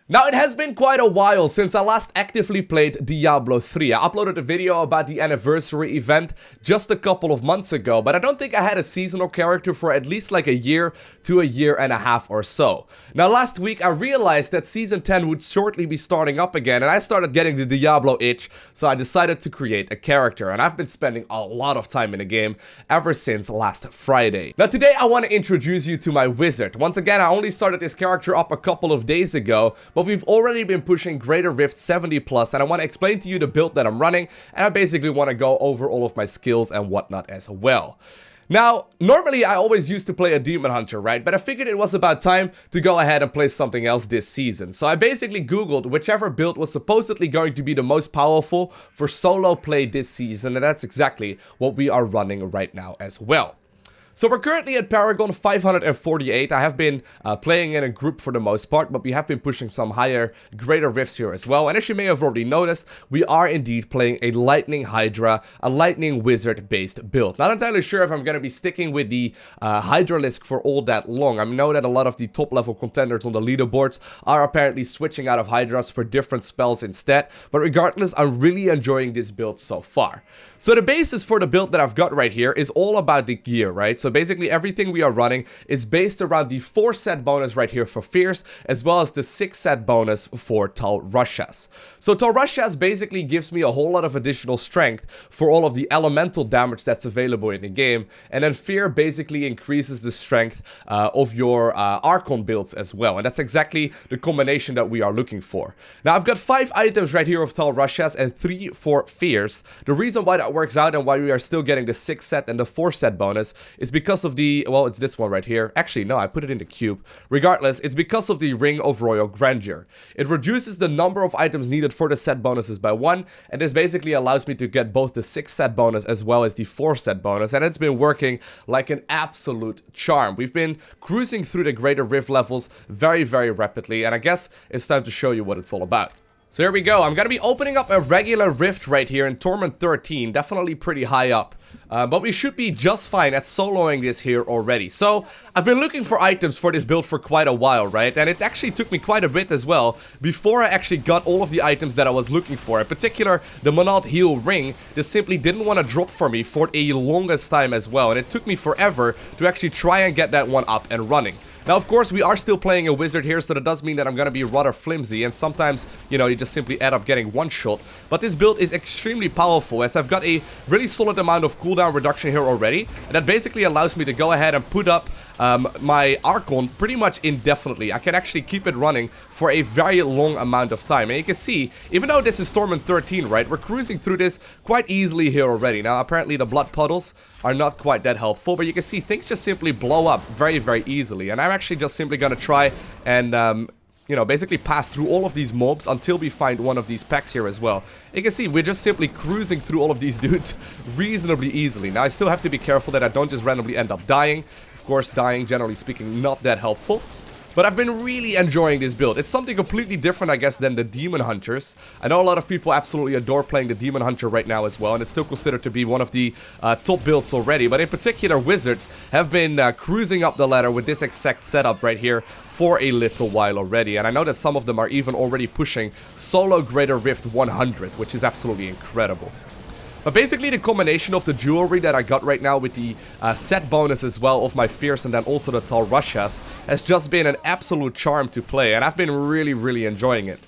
Now, it has been quite a while since I last actively played Diablo 3. I uploaded a video about the anniversary event just a couple of months ago, but I don't think I had a seasonal character for at least like a year to a year and a half or so. Now, last week I realized that Season 10 would shortly be starting up again, and I started getting the Diablo itch, so I decided to create a character, and I've been spending a lot of time in the game ever since last Friday. Now, today I want to introduce you to my wizard. Once again, I only started this character up a couple of days ago, but we've already been pushing Greater Rift 70 plus, and I want to explain to you the build that I'm running, and I basically want to go over all of my skills and whatnot as well. Now, normally I always used to play a Demon Hunter, right? But I figured it was about time to go ahead and play something else this season. So I basically googled whichever build was supposedly going to be the most powerful for solo play this season, and that's exactly what we are running right now as well. So we're currently at Paragon 548. I have been playing in a group for the most part, but we have been pushing some higher Greater Rifts here as well. And as you may have already noticed, we are indeed playing a Lightning Hydra, a Lightning Wizard based build. Not entirely sure if I'm going to be sticking with the Hydralisk for all that long. I know that a lot of the top level contenders on the leaderboards are apparently switching out of Hydras for different spells instead. But regardless, I'm really enjoying this build so far. So the basis for the build that I've got right here is all about the gear, right? So basically everything we are running is based around the 4 set bonus right here for Fierce, as well as the 6 set bonus for Tal'rashas. So Tal'rashas basically gives me a whole lot of additional strength for all of the elemental damage that's available in the game, and then Fear basically increases the strength of your Archon builds as well, and that's exactly the combination that we are looking for. Now I've got 5 items right here of Tal'rashas and 3 for Fierce. The reason why that works out and why we are still getting the 6 set and the 4 set bonus is because of the, well, it's this one right here. Actually, no, I put it in the cube. Regardless, it's because of the Ring of Royal Grandeur. It reduces the number of items needed for the set bonuses by 1, and this basically allows me to get both the 6 set bonus as well as the 4 set bonus, and it's been working like an absolute charm. We've been cruising through the Greater Rift levels very, very rapidly, and I guess it's time to show you what it's all about. So here we go. I'm gonna be opening up a regular rift right here in Torment 13, definitely pretty high up. But we should be just fine at soloing this here already. So I've been looking for items for this build for quite a while, right? And it actually took me quite a bit as well before I actually got all of the items that I was looking for. In particular, the Monad Heal Ring, this simply didn't want to drop for me for a longest time as well. And it took me forever to actually try and get that one up and running. Now, of course, we are still playing a wizard here, so that does mean that I'm going to be rather flimsy, and sometimes, you know, you just simply end up getting one shot. But this build is extremely powerful, as I've got a really solid amount of cooldown reduction here already, and that basically allows me to go ahead and put up my Archon pretty much indefinitely. I can actually keep it running for a very long amount of time. And you can see, even though this is Torment 13, right, we're cruising through this quite easily here already. Now, apparently the blood puddles are not quite that helpful, but you can see things just simply blow up very, very easily. And I'm actually just simply gonna try and you know, basically pass through all of these mobs until we find one of these packs here as well. You can see we're just simply cruising through all of these dudes reasonably easily. Now, I still have to be careful that I don't just randomly end up dying. Of course, dying, generally speaking, not that helpful. But I've been really enjoying this build. It's something completely different, I guess, than the Demon Hunters. I know a lot of people absolutely adore playing the Demon Hunter right now as well, and it's still considered to be one of the top builds already. But in particular, Wizards have been cruising up the ladder with this exact setup right here for a little while already. And I know that some of them are even already pushing solo Greater Rift 100, which is absolutely incredible. But basically the combination of the jewelry that I got right now with the set bonus as well of my Fierce and then also the Tal'rashas has just been an absolute charm to play, and I've been really, really enjoying it.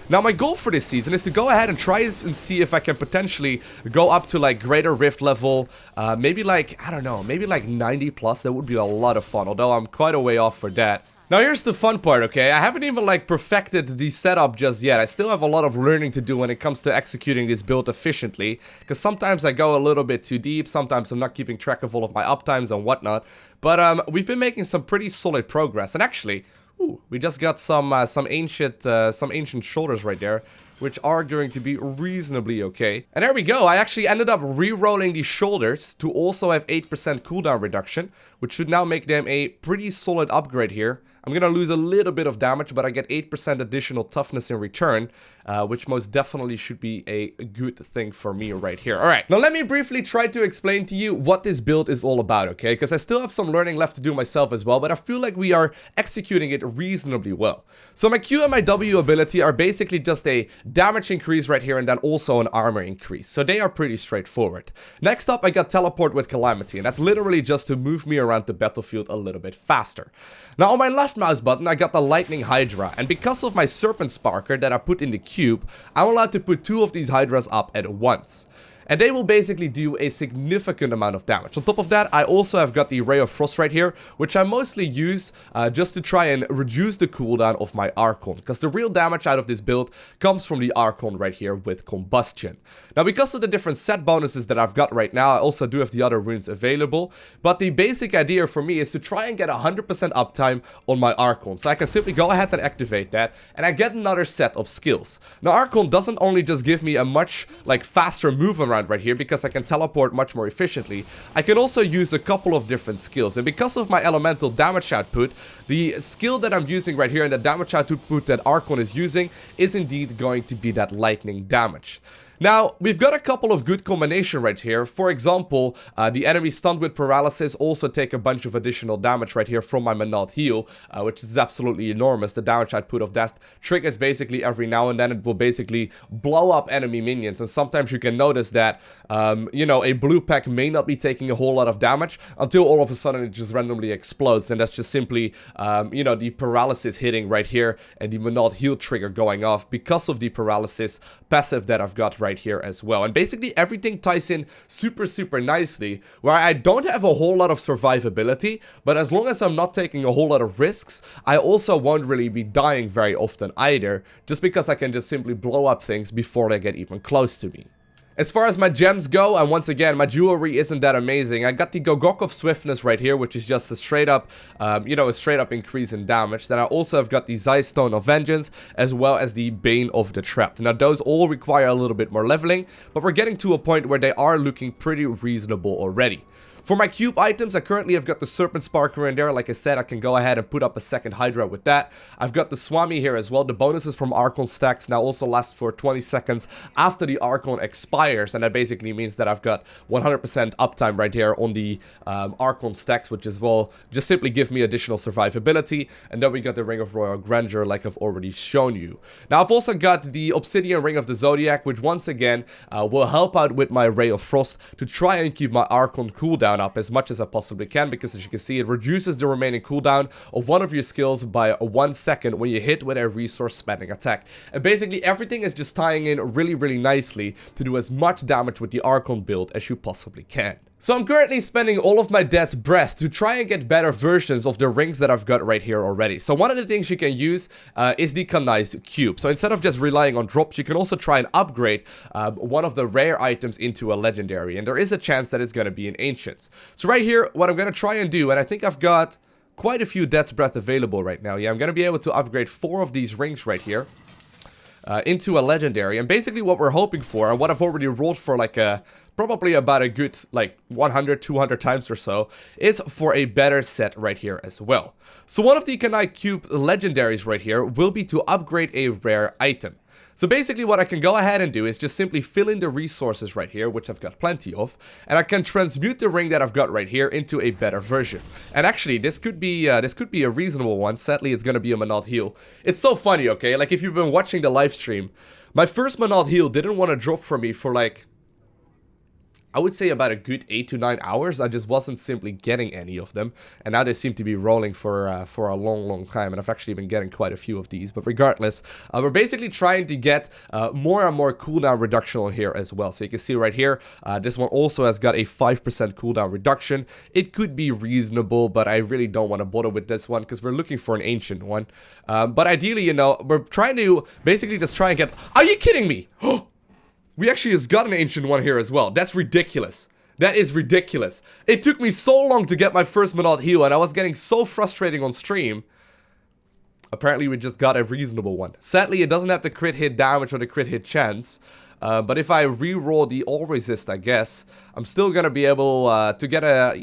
Now, my goal for this season is to go ahead and try and see if I can potentially go up to like Greater Rift level, maybe like, I don't know, maybe like 90 plus. That would be a lot of fun, although I'm quite a way off for that. Now, here's the fun part, okay? I haven't even, like, perfected the setup just yet. I still have a lot of learning to do when it comes to executing this build efficiently, because sometimes I go a little bit too deep, sometimes I'm not keeping track of all of my uptimes and whatnot. But we've been making some pretty solid progress, and actually, ooh, we just got some ancient shoulders right there, which are going to be reasonably okay. And there we go, I actually ended up re-rolling these shoulders to also have 8% cooldown reduction, which should now make them a pretty solid upgrade here. I'm gonna lose a little bit of damage, but I get 8% additional toughness in return, which most definitely should be a good thing for me right here. Alright, now let me briefly try to explain to you what this build is all about, okay? Because I still have some learning left to do myself as well, but I feel like we are executing it reasonably well. So my Q and my W ability are basically just a damage increase right here and then also an armor increase. So they are pretty straightforward. Next up, I got Teleport with Calamity, and that's literally just to move me around the battlefield a little bit faster. Now on my left mouse button, I got the Lightning Hydra, and because of my Serpent Sparker that I put in the cube, I'm allowed to put 2 of these Hydras up at once. And they will basically do a significant amount of damage. On top of that, I also have got the Ray of Frost right here, which I mostly use just to try and reduce the cooldown of my Archon, because the real damage out of this build comes from the Archon right here with Combustion. Now, because of the different set bonuses that I've got right now, I also do have the other runes available, but the basic idea for me is to try and get 100% uptime on my Archon, so I can simply go ahead and activate that, and I get another set of skills. Now, Archon doesn't only just give me a much, faster move around right here because I can teleport much more efficiently. I can also use a couple of different skills, and because of my elemental damage output, the skill that I'm using right here and the damage output that Archon is using is indeed going to be that lightning damage. Now, we've got a couple of good combination right here. For example, the enemy stunned with paralysis also take a bunch of additional damage right here from my Manalt heal, which is absolutely enormous. The damage output of that triggers basically every now and then. It will basically blow up enemy minions, and sometimes you can notice that, a blue pack may not be taking a whole lot of damage until all of a sudden it just randomly explodes, and that's just simply, the paralysis hitting right here and the Manalt heal trigger going off because of the paralysis passive that I've got right here as well. And basically everything ties in super nicely, where I don't have a whole lot of survivability, but as long as I'm not taking a whole lot of risks, I also won't really be dying very often either, just because I can just simply blow up things before they get even close to me. As far as my gems go, and once again, my jewelry isn't that amazing. I got the Gogok of Swiftness right here, which is just a straight up, increase in damage. Then I also have got the Zeiss Stone of Vengeance, as well as the Bane of the Trapped. Now, those all require a little bit more leveling, but we're getting to a point where they are looking pretty reasonable already. For my cube items, I currently have got the Serpent Sparker in there. Like I said, I can go ahead and put up a second Hydra with that. I've got the Swami here as well. The bonuses from Archon stacks now also last for 20 seconds after the Archon expires, and that basically means that I've got 100% uptime right here on the Archon stacks, which as well just simply give me additional survivability. And then we got the Ring of Royal Grandeur, like I've already shown you. Now, I've also got the Obsidian Ring of the Zodiac, which once again will help out with my Ray of Frost to try and keep my Archon cooldown up as much as I possibly can, because as you can see, it reduces the remaining cooldown of one of your skills by 1 second when you hit with a resource spending attack. And basically everything is just tying in really nicely to do as much damage with the Archon build as you possibly can. So I'm currently spending all of my Death's Breath to try and get better versions of the rings that I've got right here already. So one of the things you can use is the Kanai's Cube. So instead of just relying on drops, you can also try and upgrade one of the rare items into a legendary. And there is a chance that it's going to be an Ancients. So right here, what I'm going to try and do, and I think I've got quite a few Death's Breath available right now. Yeah, I'm going to be able to upgrade 4 of these rings right here into a legendary. And basically what we're hoping for, and what I've already rolled for probably about a good 100, 200 times or so, is for a better set right here as well. So one of the Kanai Cube legendaries right here will be to upgrade a rare item. So basically what I can go ahead and do is just simply fill in the resources right here, which I've got plenty of, and I can transmute the ring that I've got right here into a better version. And actually, this could be a reasonable one. Sadly, it's gonna be a Manalt heal. It's so funny, okay? Like, if you've been watching the live stream, my first Manalt heal didn't want to drop for me for I would say about a good 8 to 9 hours. I just wasn't simply getting any of them, and now they seem to be rolling for a long time, and I've actually been getting quite a few of these. But regardless, we're basically trying to get more and more cooldown reduction on here as well. So you can see right here, this one also has got a 5% cooldown reduction. It could be reasonable, but I really don't want to bother with this one because we're looking for an ancient one. But ideally, we're trying to basically just try and get... Are you kidding me? We actually just got an ancient one here as well. That's ridiculous. That is ridiculous. It took me so long to get my first Manalt heal, and I was getting so frustrating on stream. Apparently, we just got a reasonable one. Sadly, it doesn't have the crit hit damage or the crit hit chance. But if I re-roll the all resist, I guess, I'm still gonna be able to get a,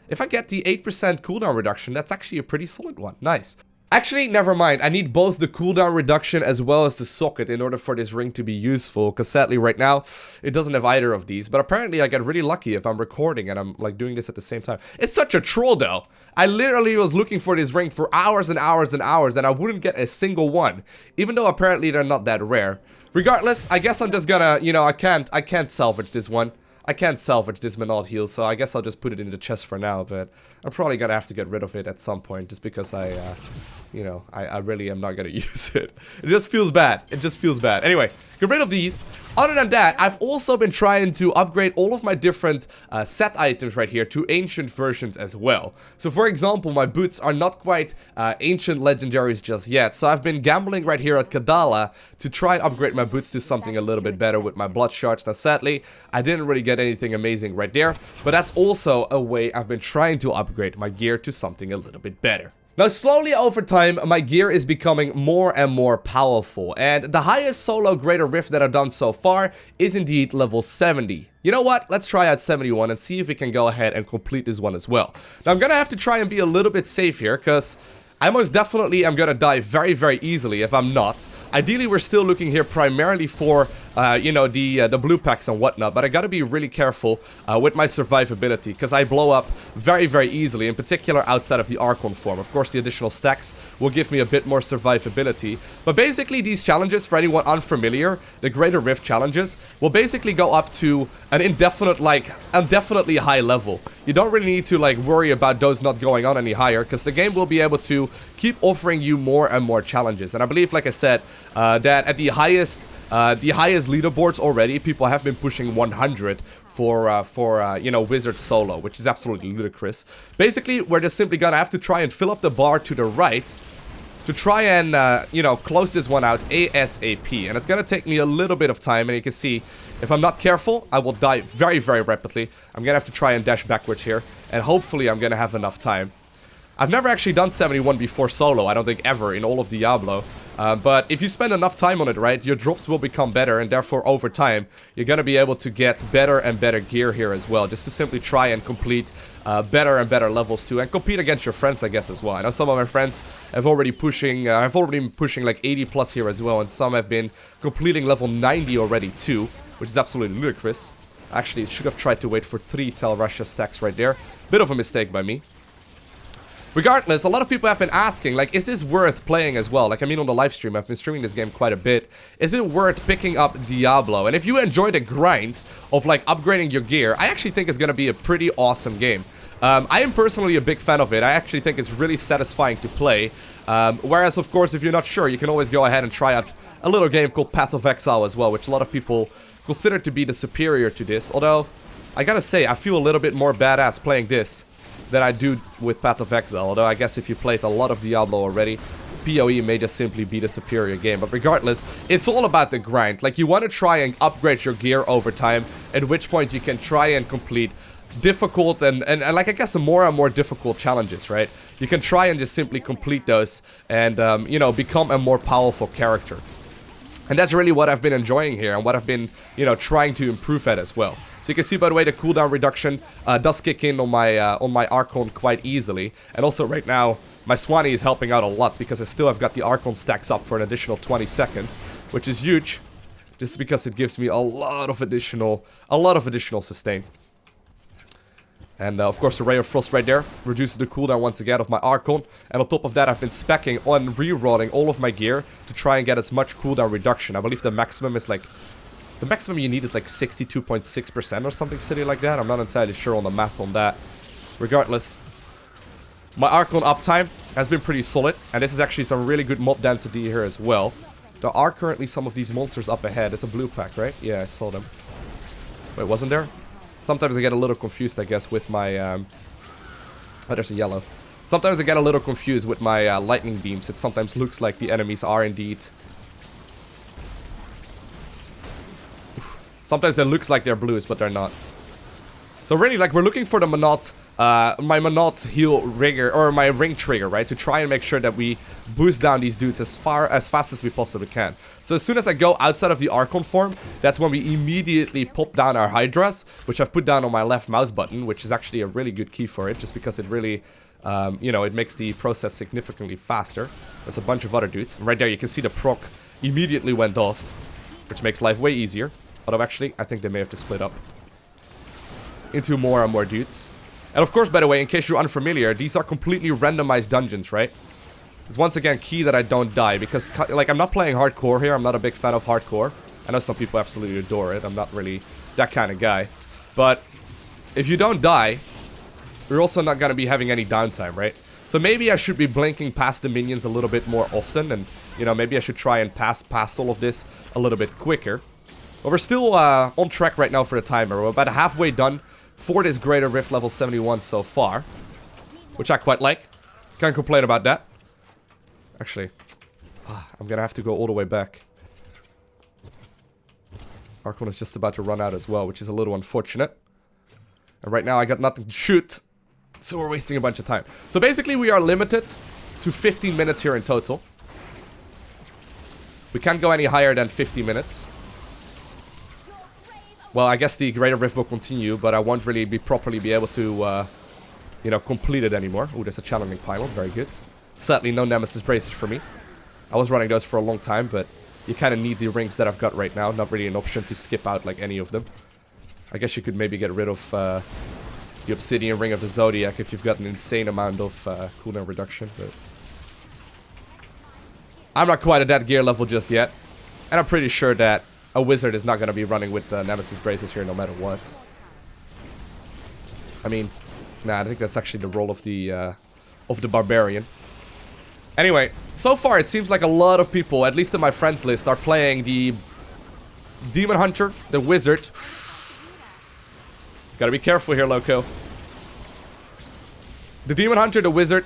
if I get the 8% cooldown reduction, that's actually a pretty solid one. Nice. Actually, never mind. I need both the cooldown reduction as well as the socket in order for this ring to be useful. Because sadly, right now, it doesn't have either of these. But apparently, I get really lucky if I'm recording and I'm like doing this at the same time. It's such a troll, though. I literally was looking for this ring for hours and hours and hours, and I wouldn't get a single one. Even though apparently they're not that rare. Regardless, I guess I'm just gonna, you know, I can't salvage this one. I can't salvage this Menard heal, so I guess I'll just put it in the chest for now, but I'm probably gonna have to get rid of it at some point, just because you know, I really am not gonna use it. It just feels bad. It just feels bad. Anyway, get rid of these. Other than that, I've also been trying to upgrade all of my different set items right here to ancient versions as well. So for example, my boots are not quite ancient legendaries just yet, so I've been gambling right here at Kadala to try and upgrade my boots to something a little bit better with my blood shards. Now sadly, I didn't really get anything amazing right there, but that's also a way I've been trying to upgrade my gear to something a little bit better. Now, slowly over time, my gear is becoming more and more powerful, and the highest solo Greater Rift that I've done so far is indeed level 70. You know what? Let's try out 71 and see if we can go ahead and complete this one as well. Now, I'm gonna have to try and be a little bit safe here, because I most definitely am gonna die very, very easily if I'm not. Ideally, we're still looking here primarily for, you know, the blue packs and whatnot, but I gotta be really careful with my survivability, because I blow up very, very easily, in particular outside of the Archon form. Of course, the additional stacks will give me a bit more survivability, but basically these challenges, for anyone unfamiliar, the Greater Rift challenges, will basically go up to an indefinitely high level. You don't really need to, like, worry about those not going on any higher, because the game will be able to keep offering you more and more challenges. And I believe, like I said, that at the highest leaderboards already, people have been pushing 100 for you know, Wizard Solo, which is absolutely ludicrous. Basically, we're just simply gonna have to try and fill up the bar to the right to try and, you know, close this one out ASAP. And it's gonna take me a little bit of time, and you can see, if I'm not careful, I will die very, very rapidly. I'm gonna have to try and dash backwards here, and hopefully I'm gonna have enough time. I've never actually done 71 before solo, I don't think ever, in all of Diablo. But if you spend enough time on it, right, your drops will become better, and therefore over time, you're gonna be able to get better and better gear here as well, just to simply try and complete better and better levels too, and compete against your friends, I guess, as well. I know some of my friends have already been pushing like 80 plus here as well, and some have been completing level 90 already too, which is absolutely ludicrous. Actually, should have tried to wait for 3 Tal'rasha stacks right there. Bit of a mistake by me. Regardless, a lot of people have been asking, like, is this worth playing as well? Like, I mean, on the live stream, I've been streaming this game quite a bit. Is it worth picking up Diablo? And if you enjoy the grind of, like, upgrading your gear, I actually think it's gonna be a pretty awesome game. I am personally a big fan of it. I actually think it's really satisfying to play. Whereas, of course, if you're not sure, you can always go ahead and try out a little game called Path of Exile as well, which a lot of people consider to be the superior to this. Although, I gotta say, I feel a little bit more badass playing this than I do with Path of Exile. Although I guess if you played a lot of Diablo already, PoE may just simply be the superior game. But regardless, it's all about the grind. Like, you want to try and upgrade your gear over time, at which point you can try and complete difficult and like, I guess, more and more difficult challenges, right? You can try and just simply complete those and, you know, become a more powerful character. And that's really what I've been enjoying here, and what I've been, you know, trying to improve at as well. So you can see, by the way, the cooldown reduction does kick in on my Archon quite easily. And also right now, my Swanee is helping out a lot, because I still have got the Archon stacks up for an additional 20 seconds, which is huge, just because it gives me a lot of additional sustain. And of course, the Ray of Frost right there reduces the cooldown once again of my Archon. And on top of that, I've been speccing on rerolling all of my gear to try and get as much cooldown reduction. I believe the maximum is like, the maximum you need is like 62.6% or something silly like that. I'm not entirely sure on the math on that. Regardless, my Archon uptime has been pretty solid, and this is actually some really good mob density here as well. There are currently some of these monsters up ahead. It's a blue pack, right? Yeah, I saw them. Wait, wasn't there? Sometimes I get a little confused, I guess, with my, oh, there's a yellow. Sometimes I get a little confused with my lightning beams. It sometimes looks like the enemies are indeed... Sometimes it looks like they're blues, but they're not. So really, like, we're looking for the Monot, my Monot heal rigger, or my ring trigger, right? To try and make sure that we boost down these dudes as fast as we possibly can. So as soon as I go outside of the Archon form, that's when we immediately pop down our Hydras, which I've put down on my left mouse button, which is actually a really good key for it, just because it really you know, it makes the process significantly faster. There's a bunch of other dudes. And right there, you can see the proc immediately went off, which makes life way easier. Although, actually, I think they may have to split up into more and more dudes. And of course, by the way, in case you're unfamiliar, these are completely randomized dungeons, right? It's once again key that I don't die, because, like, I'm not playing hardcore here. I'm not a big fan of hardcore. I know some people absolutely adore it. I'm not really that kind of guy. But if you don't die, you're also not going to be having any downtime, right? So maybe I should be blinking past the minions a little bit more often. And, you know, maybe I should try and pass past all of this a little bit quicker. But we're still on track right now for the timer. We're about halfway done for this Greater Rift level 71 so far, which I quite like. Can't complain about that. Actually, I'm gonna have to go all the way back. ARCHON is just about to run out as well, which is a little unfortunate. And right now I got nothing to shoot, so we're wasting a bunch of time. So basically we are limited to 15 minutes here in total. We can't go any higher than 50 minutes. Well, I guess the Greater Rift will continue, but I won't really properly be able to, you know, complete it anymore. Ooh, there's a challenging pylon. Very good. Sadly, no Nemesis braces for me. I was running those for a long time, but you kind of need the rings that I've got right now. Not really an option to skip out, like, any of them. I guess you could maybe get rid of the Obsidian Ring of the Zodiac if you've got an insane amount of cooldown reduction, but I'm not quite at that gear level just yet. And I'm pretty sure that a wizard is not going to be running with Nemesis braces here no matter what. I mean, nah, I think that's actually the role of the barbarian. Anyway, so far it seems like a lot of people, at least in my friends list, are playing the Demon Hunter, the wizard. Gotta be careful here, Lowko. The Demon Hunter, the wizard,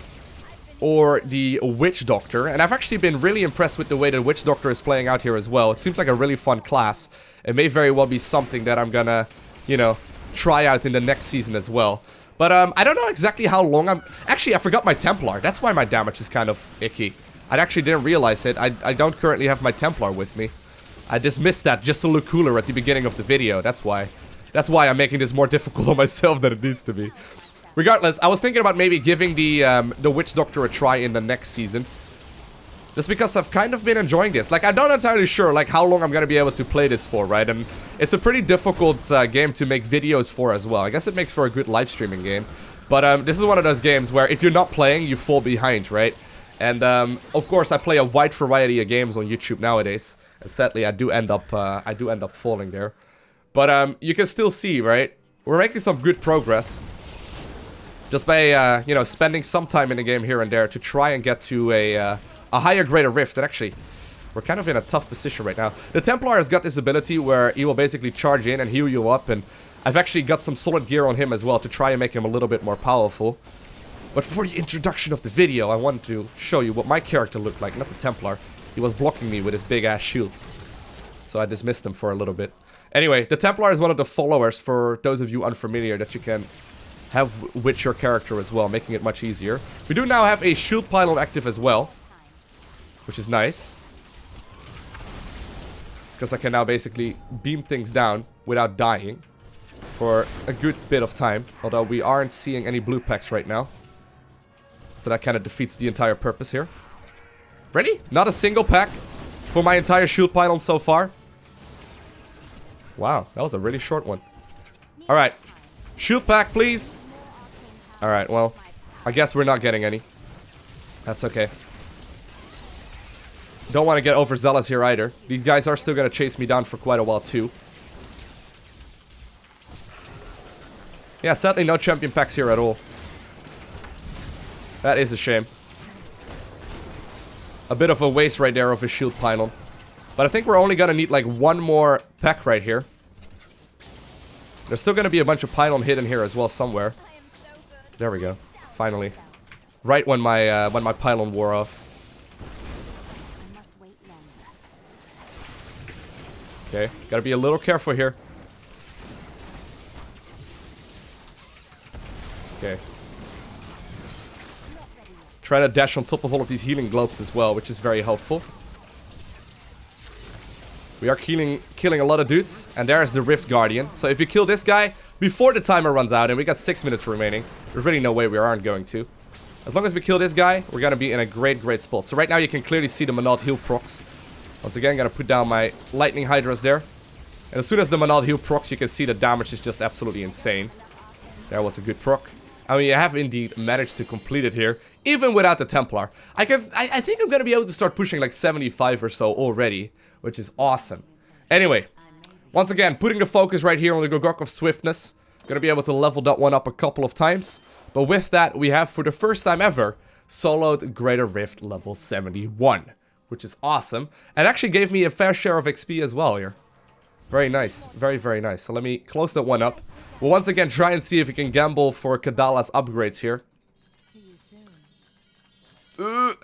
or the Witch Doctor. And I've actually been really impressed with the way the Witch Doctor is playing out here as well. It seems like a really fun class. It may very well be something that I'm gonna, you know, try out in the next season as well. But I don't know exactly how long I'm... Actually, I forgot my Templar. That's why my damage is kind of icky. I actually didn't realize it. I don't currently have my Templar with me. I dismissed that just to look cooler at the beginning of the video. That's why. That's why I'm making this more difficult on myself than it needs to be. Regardless, I was thinking about maybe giving the Witch Doctor a try in the next season. Just because I've kind of been enjoying this. Like, I'm not entirely sure, like, how long I'm gonna be able to play this for, right? And it's a pretty difficult game to make videos for as well. I guess it makes for a good live streaming game. But this is one of those games where if you're not playing, you fall behind, right? And of course, I play a wide variety of games on YouTube nowadays. And sadly, I do end up falling there. But you can still see, right? We're making some good progress. Just by, you know, spending some time in the game here and there to try and get to a higher Greater Rift. And actually, we're kind of in a tough position right now. The Templar has got this ability where he will basically charge in and heal you up. And I've actually got some solid gear on him as well to try and make him a little bit more powerful. But for the introduction of the video, I wanted to show you what my character looked like, not the Templar. He was blocking me with his big-ass shield. So I dismissed him for a little bit. Anyway, the Templar is one of the followers, for those of you unfamiliar, that you can have with your character as well, making it much easier. We do now have a shield pylon active as well, which is nice. Because I can now basically beam things down without dying for a good bit of time. Although we aren't seeing any blue packs right now. So that kind of defeats the entire purpose here. Really? Not a single pack for my entire shield pylon so far? Wow, that was a really short one. Alright. Shield pack, please. Alright, well, I guess we're not getting any. That's okay. Don't want to get overzealous here either. These guys are still going to chase me down for quite a while too. Yeah, sadly no champion packs here at all. That is a shame. A bit of a waste right there of a shield pylon. But I think we're only going to need like one more pack right here. There's still going to be a bunch of pylon hidden here as well somewhere. There we go. Finally. Right when my pylon wore off. Okay, gotta be a little careful here. Okay. Try to dash on top of all of these healing globes as well, which is very helpful. We are killing a lot of dudes, and there's the Rift Guardian. So if you kill this guy before the timer runs out, and we got 6 minutes remaining, there's really no way we aren't going to. As long as we kill this guy, we're gonna be in a great spot. So right now you can clearly see the Monad heal procs. Once again, gonna put down my lightning hydras there. And as soon as the Monad heal procs, you can see the damage is just absolutely insane. There was a good proc. I mean, you have indeed managed to complete it here, even without the Templar. I think I'm gonna be able to start pushing like 75 or so already, which is awesome. Anyway, once again, putting the focus right here on the Gogok of Swiftness. Gonna be able to level that one up a couple of times. But with that, we have, for the first time ever, soloed Greater Rift level 71. Which is awesome. And actually gave me a fair share of XP as well here. Very nice. Very nice. So let me close that one up. We'll once again try and see if we can gamble for Kadala's upgrades here.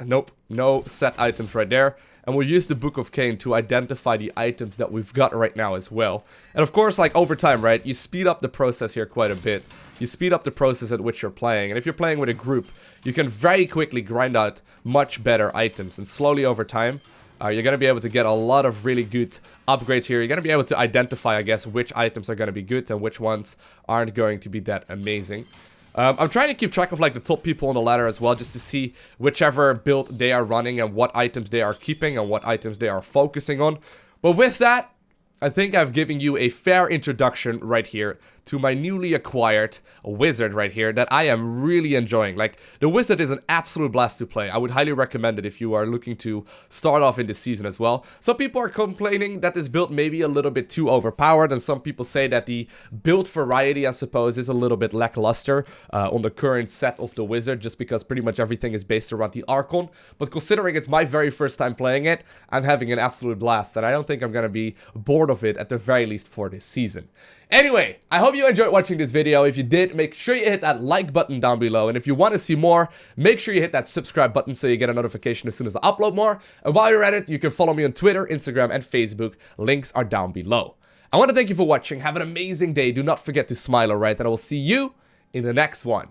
Nope. No set items right there. And we'll use the Book of Cain to identify the items that we've got right now as well. And of course, like over time, right, you speed up the process here quite a bit. You speed up the process at which you're playing. And if you're playing with a group, you can very quickly grind out much better items. And slowly over time, you're going to be able to get a lot of really good upgrades here. You're going to be able to identify, I guess, which items are going to be good and which ones aren't going to be that amazing. I'm trying to keep track of like the top people on the ladder as well, just to see whichever build they are running and what items they are keeping and what items they are focusing on. But with that, I think I've given you a fair introduction right here to my newly acquired wizard right here that I am really enjoying. Like, the wizard is an absolute blast to play. I would highly recommend it if you are looking to start off in this season as well. Some people are complaining that this build may be a little bit too overpowered, and some people say that the build variety, I suppose, is a little bit lackluster on the current set of the wizard, just because pretty much everything is based around the Archon. But considering it's my very first time playing it, I'm having an absolute blast, and I don't think I'm gonna be bored of it at the very least for this season. Anyway, I hope you enjoyed watching this video. If you did, make sure you hit that like button down below. And if you want to see more, make sure you hit that subscribe button so you get a notification as soon as I upload more. And while you're at it, you can follow me on Twitter, Instagram, and Facebook. Links are down below. I want to thank you for watching. Have an amazing day. Do not forget to smile, alright? And I will see you in the next one.